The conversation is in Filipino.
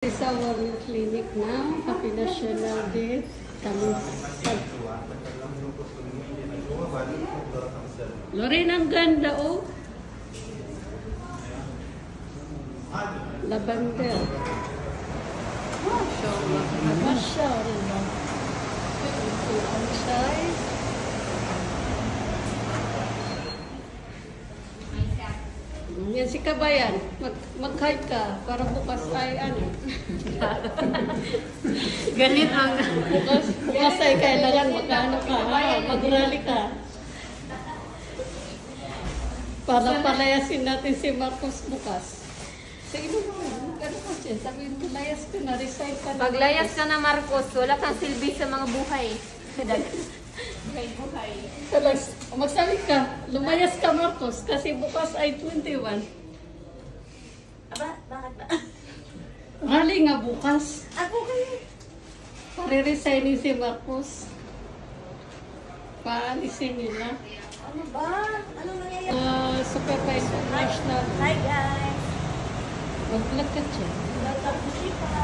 Sa Warner Clinic na, happy national day. Kami sa... Lorraine, ang ganda, oh. Lavender. Mashallah. Mashallah. Ang size. Yan si Kabayan. Mag-hide ka para bukas ay ano. Ganit ang... Bukas ay kailangan magkano ka. Mag-rally ka. Para palayasin natin si Marcos bukas. Sige mo, ano ko siya? Sabihin mo, layas ka na, resign ka na. Paglayas ka na, Marcos, wala kang silbi sa mga buhay. Buhay. Magsabi ka, lumayas ka, Marcos, kasi bukas ay 21. Aba, bakit ba? Rally nga bukas. Ako kayo. Pare-resignin si Marcos. Paalisin nila. Ano ba? Ano nangyayari? Supervisor National. Hi guys. Mag-vlog ka siya. Welcome to Chica.